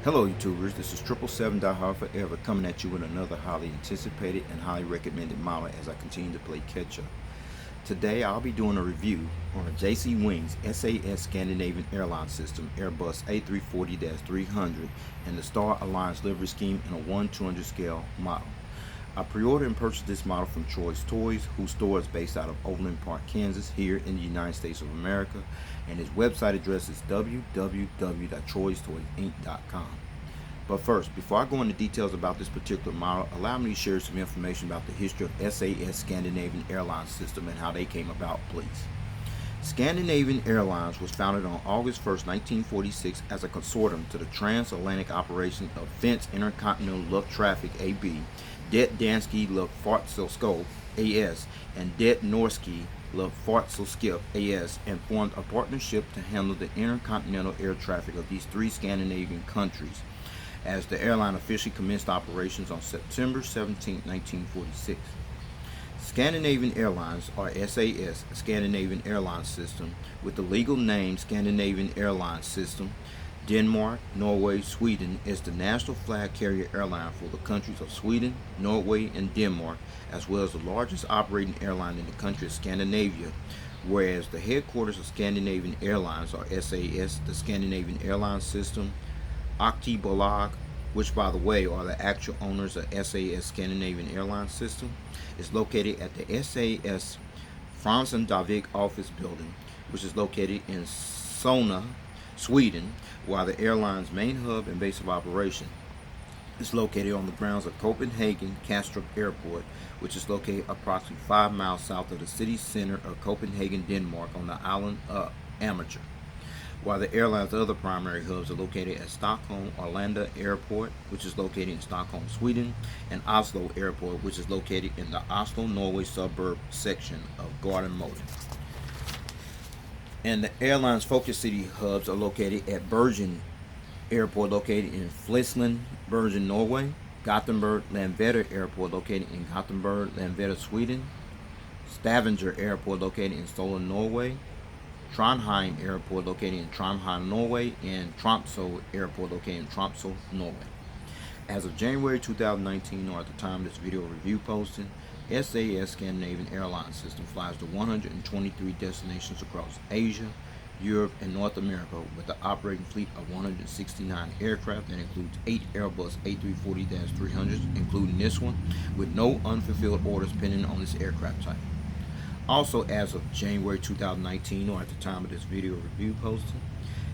Hello YouTubers, this is 777 Forever coming at you with another highly anticipated and highly recommended model as I continue to play catch up. Today I'll be doing a review on a JC Wings SAS Scandinavian Airlines system Airbus A340-300 and the Star Alliance livery scheme in a 1/200 scale model. I pre-ordered and purchased this model from Troy's Toys, whose store is based out of Overland Park, Kansas, here in the United States of America, and his website address is www.troystoysinc.com. But first, before I go into details about this particular model, allow me to share some information about the history of SAS Scandinavian Airlines system and how they came about, please. Scandinavian Airlines was founded on August 1st, 1946 as a consortium to the transatlantic operation of Finns Intercontinental Lufttrafik AB, Det Danske Luftfartsselskab AS, and Det Norske Luftfartsselskab AS, and formed a partnership to handle the intercontinental air traffic of these three Scandinavian countries, as the airline officially commenced operations on September 17, 1946. Scandinavian Airlines, or SAS Scandinavian Airlines System, with the legal name Scandinavian Airlines System, Denmark, Norway, Sweden, is the national flag carrier airline for the countries of Sweden, Norway, and Denmark, as well as the largest operating airline in the country of Scandinavia, whereas the headquarters of Scandinavian Airlines, or SAS, the Scandinavian Airlines System, Aktiebolag, which by the way are the actual owners of SAS Scandinavian Airlines System, is located at the SAS Fransendavic office building, which is located in Solna, Sweden, while the airline's main hub and base of operation is located on the grounds of Copenhagen Kastrup Airport, which is located approximately 5 miles south of the city center of Copenhagen, Denmark, on the island of Amager, while the airline's other primary hubs are located at Stockholm Arlanda Airport, which is located in Stockholm, Sweden, and Oslo Airport, which is located in the Oslo, Norway suburb section of Gardermoen. And the airline's focus city hubs are located at Bergen Airport, located in Flesland, Bergen, Norway, Gothenburg Landvetter Airport, located in Gothenburg, Landvetter, Sweden, Stavanger Airport, located in Solna, Norway, Trondheim Airport, located in Trondheim, Norway, and Tromsø Airport, located in Tromsø, Norway. As of January 2019, or at the time of this video review posting, SAS Scandinavian Airlines System flies to 123 destinations across Asia, Europe, and North America, with an operating fleet of 169 aircraft that includes 8 Airbus A340-300s, including this one, with no unfulfilled orders pending on this aircraft type. Also, as of January 2019, or at the time of this video review posting,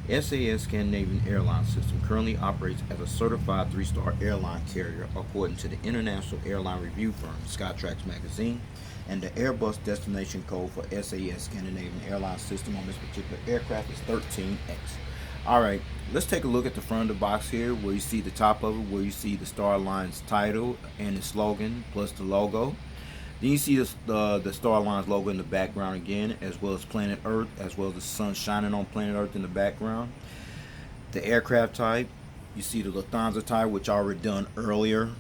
SAS Scandinavian Airlines System currently operates as a certified 3-star airline carrier according to the international airline review firm Skytrax magazine, and the Airbus destination code for SAS Scandinavian Airlines System on this particular aircraft is 13X. Alright, let's take a look at the front of the box here, where you see the top of it, where you see the Star Alliance title and its slogan plus the logo. Then you see the Star Alliance logo in the background again, as well as planet Earth, as well as the sun shining on planet Earth in the background. The aircraft type, you see the Lufthansa type, which I already done earlier.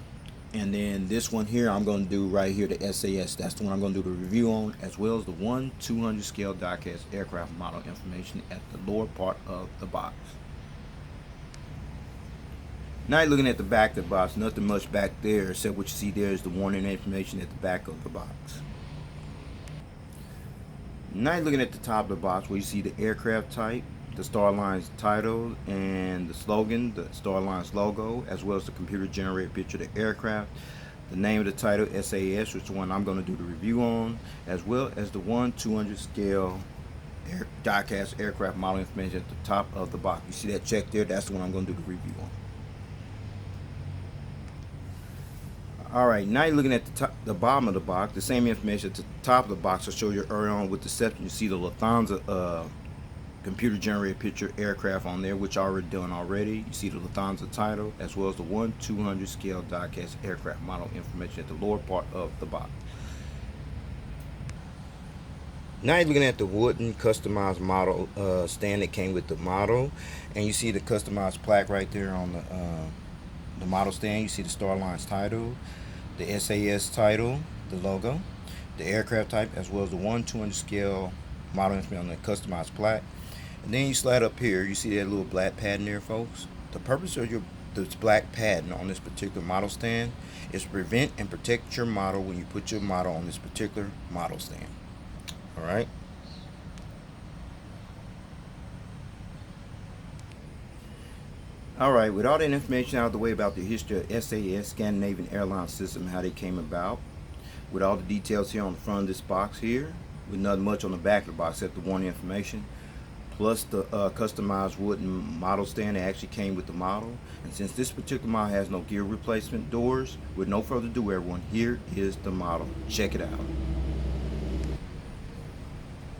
And then this one here, I'm going to do right here, the SAS. That's the one I'm going to do the review on, as well as the 1/200 scale diecast aircraft model information at the lower part of the box. Now you're looking at the back of the box, nothing much back there except what you see there is the warning information at the back of the box. Now you're looking at the top of the box where you see the aircraft type, the Star Alliance title, and the slogan, the Star Alliance logo, as well as the computer generated picture of the aircraft, the name of the title, SAS, which is the one I'm going to do the review on, as well as the 1/200 scale diecast aircraft model information at the top of the box. You see that check there? That's the one I'm going to do the review on. Alright, now you're looking at the bottom of the box, the same information at the top of the box. I'll show you earlier on with the section. You see the Lufthansa computer generated picture aircraft on there, which I already done already. You see the Lufthansa title, as well as the 1/200 scale diecast aircraft model information at the lower part of the box. Now you're looking at the wooden customized model stand that came with the model, and you see the customized plaque right there on the model stand. You see the Star Alliance title, the SAS title, the logo, the aircraft type, as well as the 1/200 scale model information on the customized plaque. And then you slide up here, you see that little black pattern there, folks. The purpose of your this black pattern on this particular model stand is to prevent and protect your model when you put your model on this particular model stand. All right. All right, with all that information out of the way about the history of SAS Scandinavian Airlines system, how they came about, with all the details here on the front of this box here, with nothing much on the back of the box except the warning information, plus the customized wooden model stand that actually came with the model. And since this particular model has no gear replacement doors, with no further ado, everyone, here is the model. Check it out.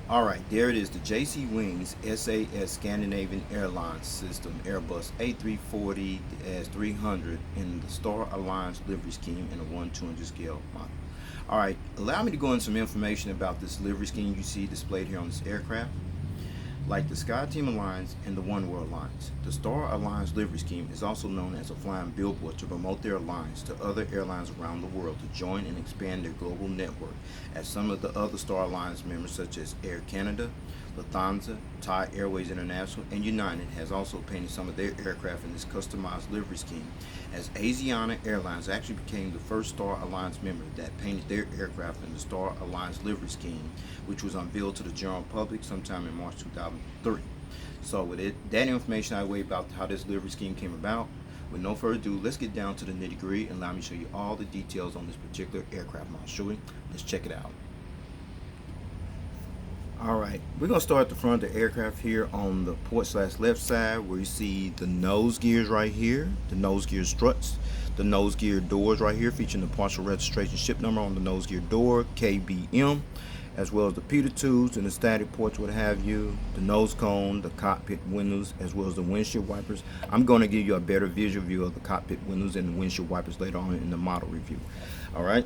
Alright, there it is, the JC Wings SAS Scandinavian Airlines system, Airbus A340-300 in the Star Alliance livery scheme in a 1/200 scale model. Alright, allow me to go into some information about this livery scheme you see displayed here on this aircraft. Like the Skyteam Alliance and the OneWorld Alliance, the Star Alliance livery scheme is also known as a flying billboard to promote their alliance to other airlines around the world to join and expand their global network, as some of the other Star Alliance members such as Air Canada, Lufthansa, Thai Airways International, and United has also painted some of their aircraft in this customized livery scheme, as Asiana Airlines actually became the first Star Alliance member that painted their aircraft in the Star Alliance livery scheme, which was unveiled to the general public sometime in March 2003. So with that information out of the way about how this livery scheme came about, with no further ado, let's get down to the nitty-gritty and allow me to show you all the details on this particular aircraft model. Shall we? Let's check it out. Alright, we're going to start at the front of the aircraft here on the port/left side, where you see the nose gears right here, the nose gear struts, the nose gear doors right here featuring the partial registration ship number on the nose gear door, KBM, as well as the Peter tubes and the static ports, what have you, the nose cone, the cockpit windows, as well as the windshield wipers. I'm going to give you a better visual view of the cockpit windows and the windshield wipers later on in the model review. Alright.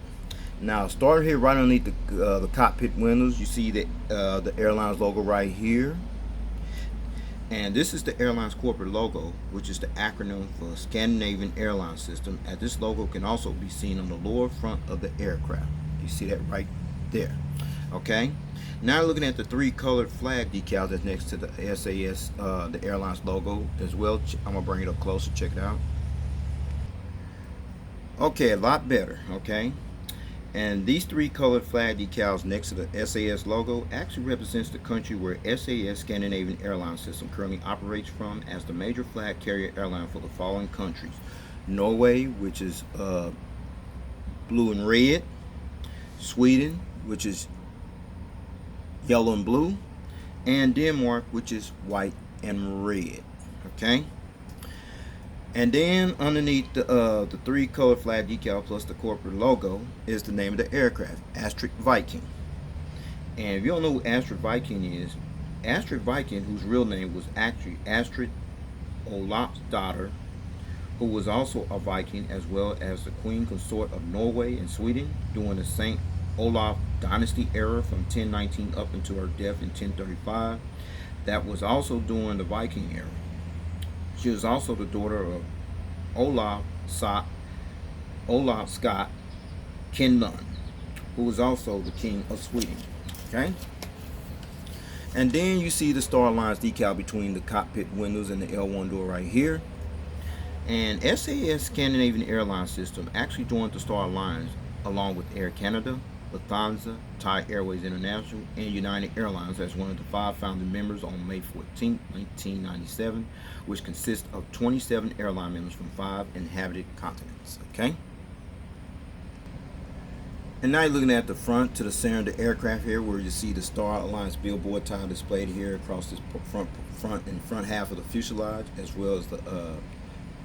Now, starting here right underneath the cockpit windows, you see the airline's logo right here. And this is the airline's corporate logo, which is the acronym for Scandinavian Airlines System. And this logo can also be seen on the lower front of the aircraft. You see that right there. Okay. Now looking at the three colored flag decals that's next to the SAS, the airline's logo as well. I'm going to bring it up closer. Check it out. Okay, a lot better. Okay. And these three colored flag decals next to the SAS logo actually represents the country where SAS Scandinavian Airlines System currently operates from as the major flag carrier airline for the following countries: Norway, which is blue and red; Sweden, which is yellow and blue; and Denmark, which is white and red. Okay. And then underneath the three color flag decal plus the corporate logo is the name of the aircraft, Astrid Viking. And if you don't know who Astrid Viking is, Astrid Viking, whose real name was actually Astrid Olafsdotter, who was also a Viking as well as the Queen Consort of Norway and Sweden during the St. Olaf dynasty era from 1019 up until her death in 1035. That was also during the Viking era. She was also the daughter of Olaf Scott Kinlund, who was also the king of Sweden. Okay. And then you see the Star Alliance decal between the cockpit windows and the L1 door right here. And SAS Scandinavian Airlines System actually joined the Star Alliance along with Air Canada, Lufthansa, Thai Airways International, and United Airlines as one of the 5 founding members on May 14, 1997, which consists of 27 airline members from 5 inhabited continents. Okay. And now you're looking at the front to the center of the aircraft here, where you see the Star Alliance billboard tile displayed here across this front half of the fuselage, as well as the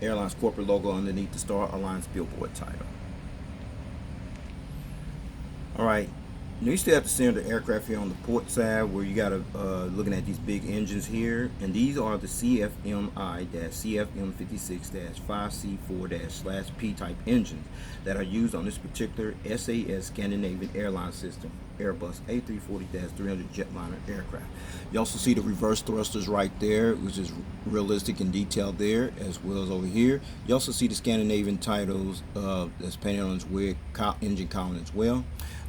airline's corporate logo underneath the Star Alliance billboard title. Alright, now you still have the center of the aircraft here on the port side, where you got looking at these big engines here, and these are the CFMI-CFM56-5C4-/P type engines that are used on this particular SAS Scandinavian Airlines System Airbus A340-300 jetliner aircraft. You also see the reverse thrusters right there, which is realistic and detailed there, as well as over here. You also see the Scandinavian titles that's painted on its engine column as well.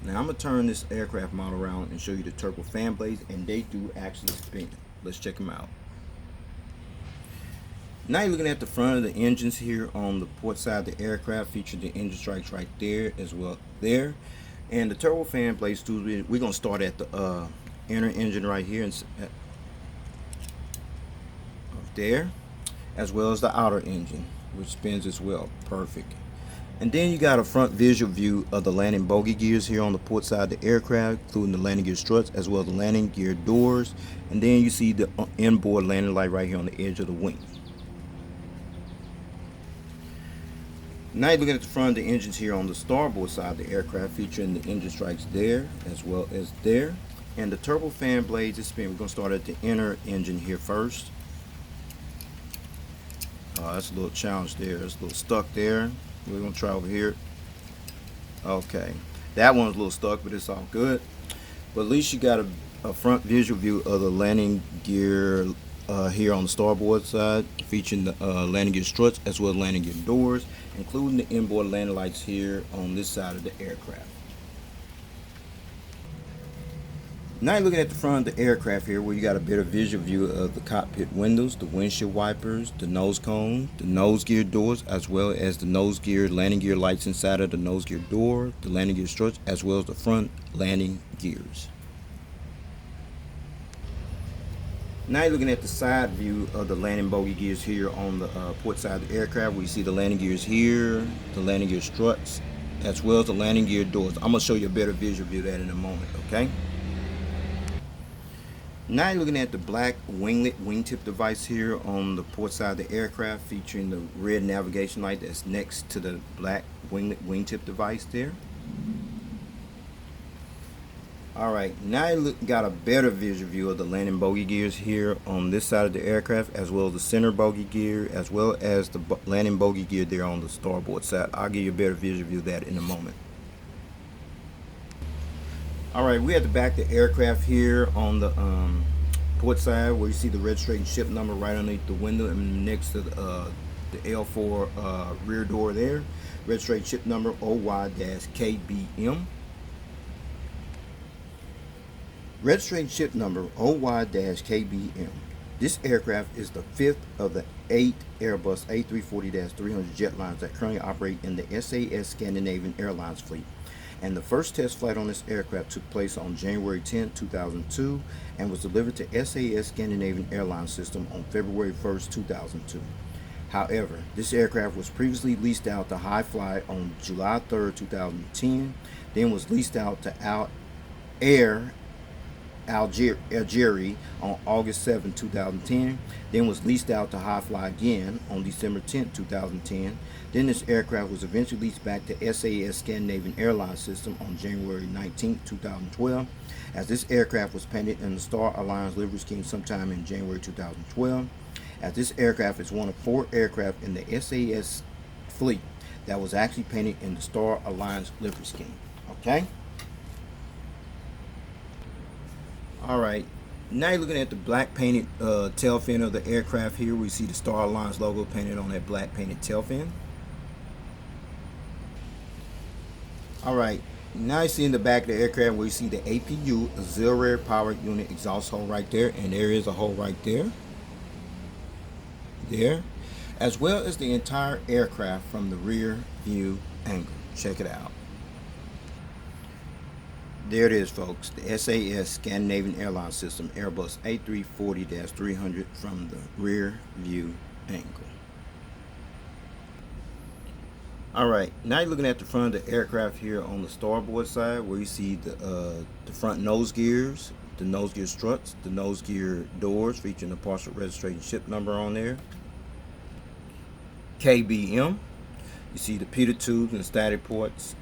Now I'm going to turn this aircraft model around and show you the turbo fan blades, and they do actually spin. Let's check them out. Now you're looking at the front of the engines here on the port side of the aircraft, featuring the engine strikes right there as well there. And the turbofan blades too, we're going to start at the inner engine right here and there, as well as the outer engine, which spins as well. Perfect. And then you got a front visual view of the landing bogey gears here on the port side of the aircraft, including the landing gear struts as well as the landing gear doors. And then you see the inboard landing light right here on the edge of the wing. Now you're looking at the front of the engines here on the starboard side of the aircraft, featuring the engine strikes there as well as there. And the turbofan blades is spin. We're going to start at the inner engine here first. That's a little challenge there. It's a little stuck there. We're going to try over here. Okay. That one's a little stuck, but it's all good. But at least you got a front visual view of the landing gear here on the starboard side, featuring the landing gear struts as well as landing gear doors, including the inboard landing lights here on this side of the aircraft. Now you're looking at the front of the aircraft here, where you got a better visual view of the cockpit windows, the windshield wipers, the nose cone, the nose gear doors, as well as the nose gear landing gear lights inside of the nose gear door, the landing gear struts, as well as the front landing gears. Now you're looking at the side view of the landing bogey gears here on the port side of the aircraft, where you see the landing gears here, the landing gear struts, as well as the landing gear doors. I'm going to show you a better visual view of that in a moment, okay? Now you're looking at the black winglet wingtip device here on the port side of the aircraft, featuring the red navigation light that's next to the black winglet wingtip device there. Alright, now you got a better visual view of the landing bogey gears here on this side of the aircraft, as well as the center bogey gear, as well as the landing bogey gear there on the starboard side. I'll give you a better visual view of that in a moment. Alright, we're at the back of the aircraft here on the port side, where you see the registration ship number right underneath the window and next to the L4 rear door there. Registration ship number OY-KBM. Registration ship number OY-KBM. This aircraft is the fifth of the 8 Airbus A340-300 jetlines that currently operate in the SAS Scandinavian Airlines fleet. And the first test flight on this aircraft took place on January 10, 2002 and was delivered to SAS Scandinavian Airlines system on February 1, 2002. However, this aircraft was previously leased out to High Fly on July 3, 2010, then was leased out to Air Algeria on August 7, 2010, then was leased out to High Fly again on December 10, 2010. Then this aircraft was eventually leased back to SAS Scandinavian Airlines system on January 19, 2012, as this aircraft was painted in the Star Alliance livery scheme sometime in January 2012, as this aircraft is one of 4 aircraft in the SAS fleet that was actually painted in the Star Alliance livery scheme. Okay? Alright, now you're looking at the black painted tail fin of the aircraft here. We see the Star Alliance logo painted on that black painted tail fin. Alright, now you see in the back of the aircraft where you see the APU, auxiliary power unit exhaust hole right there, and there is a hole right there. As well as the entire aircraft from the rear view angle. Check it out. There it is, folks, the SAS Scandinavian Airlines system, Airbus A340-300 from the rear view angle. Alright, now you're looking at the front of the aircraft here on the starboard side, where you see the front nose gears, the nose gear struts, the nose gear doors, featuring the partial registration ship number on there. KBM. You see the pitot tubes and static ports,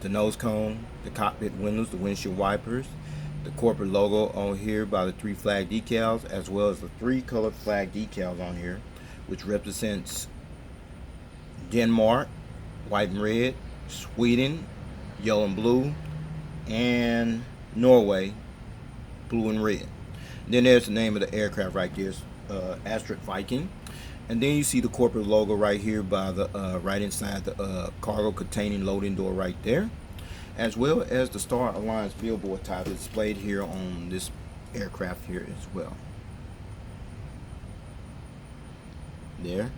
the nose cone, the cockpit windows, the windshield wipers, the corporate logo on here by the 3 flag decals, as well as the 3 colored flag decals on here, which represents Denmark, white and red, Sweden, yellow and blue, and Norway, blue and red. Then there's the name of the aircraft right there, Asterisk Viking. And then you see the corporate logo right here by the right inside the cargo containing loading door right there, as well as the Star Alliance Billboard title displayed here on this aircraft here as well. there.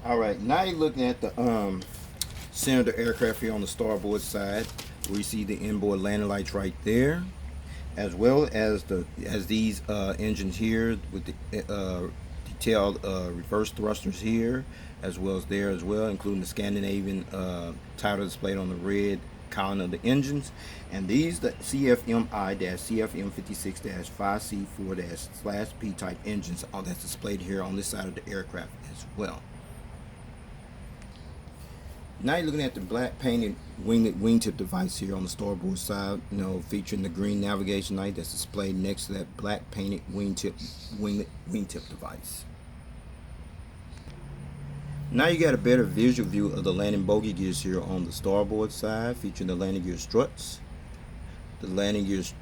All right, now you're looking at the center of the aircraft here on the starboard side, where you see the inboard landing lights right there, as well as these engines here with the detailed reverse thrusters here, as well as there as well, including the Scandinavian title displayed on the red column of the engines. And these the CFMI-CFM56-5C4-/P type engines that's displayed here on this side of the aircraft as well. Now you're looking at the black painted wingtip device here on the starboard side, featuring the green navigation light that's displayed next to that black painted wingtip device. Now you got a better visual view of the landing bogey gears here on the starboard side, featuring the landing gear struts, the landing gears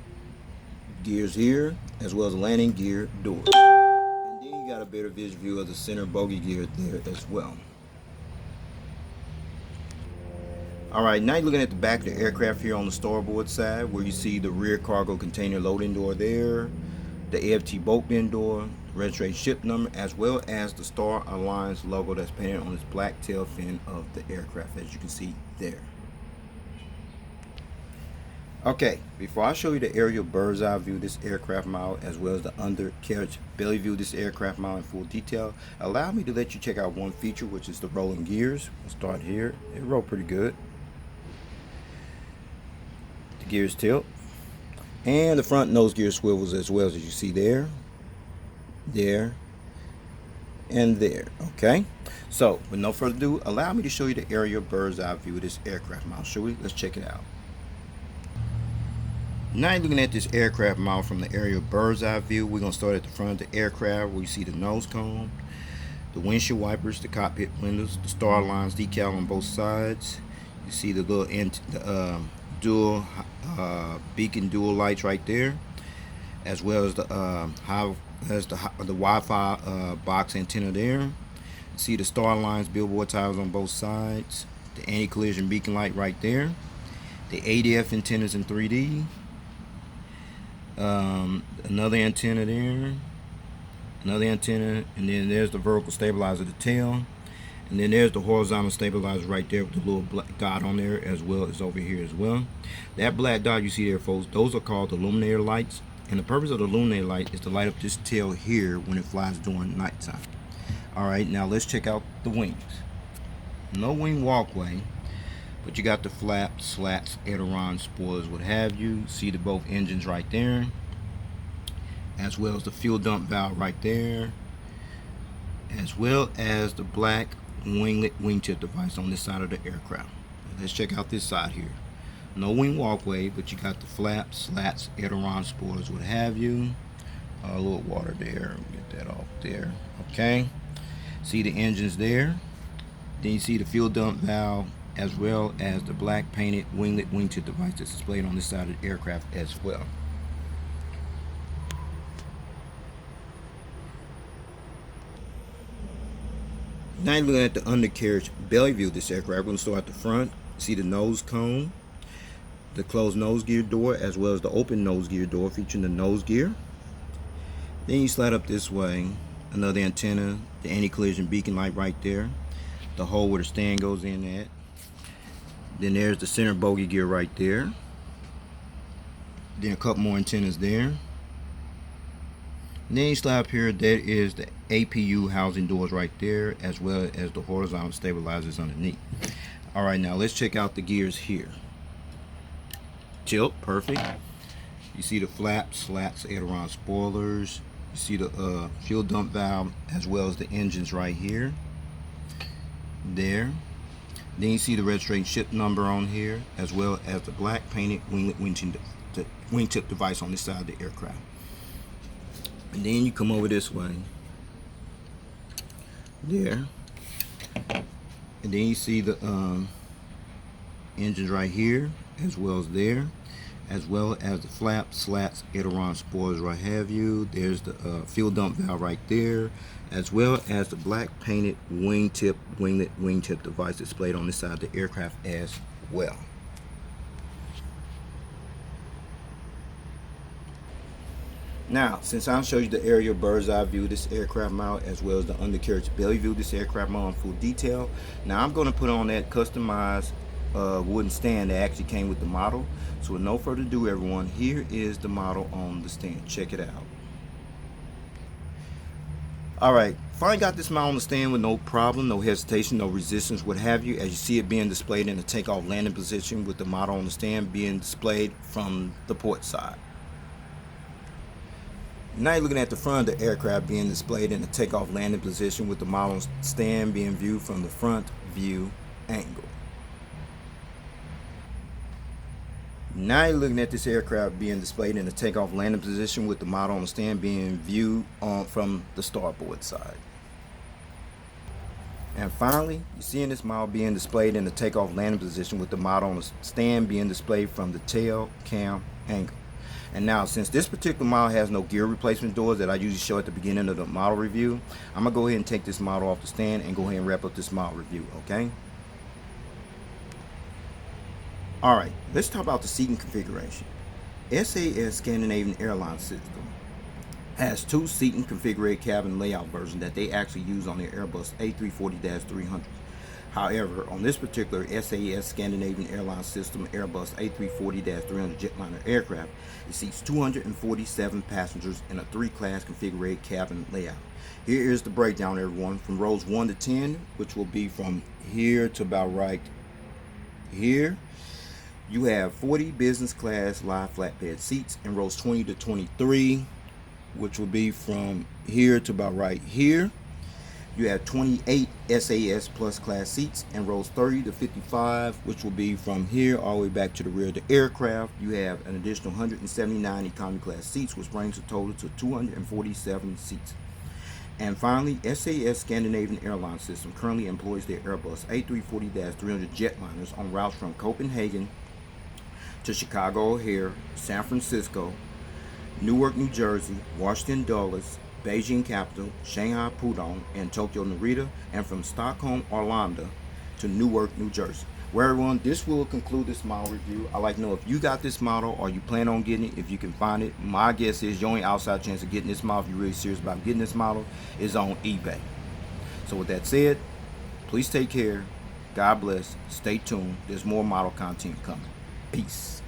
here, as well as the landing gear door. And then you got a better visual view of the center bogey gear there as well. Alright, now you're looking at the back of the aircraft here on the starboard side, where you see the rear cargo container loading door there, the AFT boat bin door, registration ship number, as well as the Star Alliance logo that's painted on this black tail fin of the aircraft, as you can see there. Okay, before I show you the aerial bird's eye view of this aircraft model, as well as the undercarriage belly view of this aircraft model in full detail, allow me to let you check out one feature, which is the rolling gears. We'll start here. It roll pretty good. The gears tilt. And the front nose gear swivels as well, as you see there, and there. Okay, so with no further ado, allow me to show you the aerial bird's eye view of this aircraft model. Shall we? Let's check it out. Now you're looking at this aircraft model from the aerial bird's eye view. We're going to start at the front of the aircraft, where you see the nose cone, the windshield wipers, the cockpit windows, the Star Alliance decal on both sides. You see the little dual beacon dual lights right there, as well as the Wi-Fi box antenna there. You see the Star Alliance Billboard tires on both sides, the anti-collision beacon light right there, the ADF antennas in 3D, another antenna there, another antenna, and then there's the vertical stabilizer of the tail, and then there's the horizontal stabilizer right there with the little black dot on there, as well as over here as well. That black dot you see there, folks, those are called illuminator lights, and the purpose of the illuminator light is to light up this tail here when it flies during nighttime. Alright, now let's check out the wings. No wing walkway, but you got the flaps, slats, ailerons, spoilers, what have you. See the both engines right there, as well as the fuel dump valve right there, as well as the black winglet wingtip device on this side of the aircraft. Let's check out this side here. No wing walkway, but you got the flaps, slats, ailerons, spoilers, what have you. A little water there, get that off there. Okay, see the engines there. Then you see the fuel dump valve, as well as the black painted winglet wingtip device that's displayed on this side of the aircraft as well. Now you're looking at the undercarriage belly view of this aircraft. We're going to start at the front. See the nose cone, the closed nose gear door, as well as the open nose gear door featuring the nose gear. Then you slide up this way, another antenna, the anti-collision beacon light right there, the hole where the stand goes in at. Then there's the center bogey gear right there. Then a couple more antennas there. And then you slide up here, there is the APU housing doors right there, as well as the horizontal stabilizers underneath. Alright, now let's check out the gears here. Tilt, perfect. You see the flaps, slats, aileron, spoilers. You see the fuel dump valve, as well as the engines right here. There. Then you see the registration ship number on here, as well as the black painted wingtip device on this side of the aircraft. And then you come over this way, there, and then you see the engines right here, as well as there, as well as the flaps, slats, aileron, spoilers, what have you. There's the fuel dump valve right there, as well as the black painted winglet wingtip device displayed on this side of the aircraft as well. Now, since I'll show you the aerial bird's eye view of this aircraft model, as well as the undercarriage belly view of this aircraft model in full detail, now I'm going to put on that customized wooden stand that actually came with the model. So with no further ado, everyone, here is the model on the stand. Check it out. Alright, finally got this model on the stand with no problem, no hesitation, no resistance, what have you, as you see it being displayed in the takeoff landing position with the model on the stand being displayed from the port side. Now you're looking at the front of the aircraft being displayed in the takeoff landing position with the model stand being viewed from the front view angle. Now you're looking at this aircraft being displayed in the takeoff landing position with the model on the stand being viewed from the starboard side. And finally, you're seeing this model being displayed in the takeoff landing position with the model on the stand being displayed from the tail cam angle. And now, since this particular model has no gear replacement doors that I usually show at the beginning of the model review, I'm going to go ahead and take this model off the stand and go ahead and wrap up this model review, okay? Alright, let's talk about the seating configuration. SAS Scandinavian Airlines system has two seating configured cabin layout versions that they actually use on their Airbus A340-300. However, on this particular SAS Scandinavian Airlines system Airbus A340-300 jetliner aircraft, it seats 247 passengers in a 3-class configured cabin layout. Here is the breakdown, everyone, from rows 1 to 10, which will be from here to about right here. You have 40 business class live flatbed seats in rows 20 to 23, which will be from here to about right here. You have 28 SAS plus class seats in rows 30 to 55, which will be from here all the way back to the rear of the aircraft. You have an additional 179 economy class seats, which brings the total to 247 seats. And finally, SAS Scandinavian Airlines system currently employs their Airbus A340-300 jetliners on routes from Copenhagen to Chicago O'Hare, San Francisco, Newark, New Jersey, Washington Dulles, Beijing Capital, Shanghai Pudong, and Tokyo Narita, and from Stockholm Arlanda to Newark, New Jersey. Well, everyone, this will conclude this model review. I'd like to know if you got this model or you plan on getting it, if you can find it. My guess is your only outside chance of getting this model, if you're really serious about getting this model, is on eBay. So with that said, please take care. God bless. Stay tuned. There's more model content coming. Peace.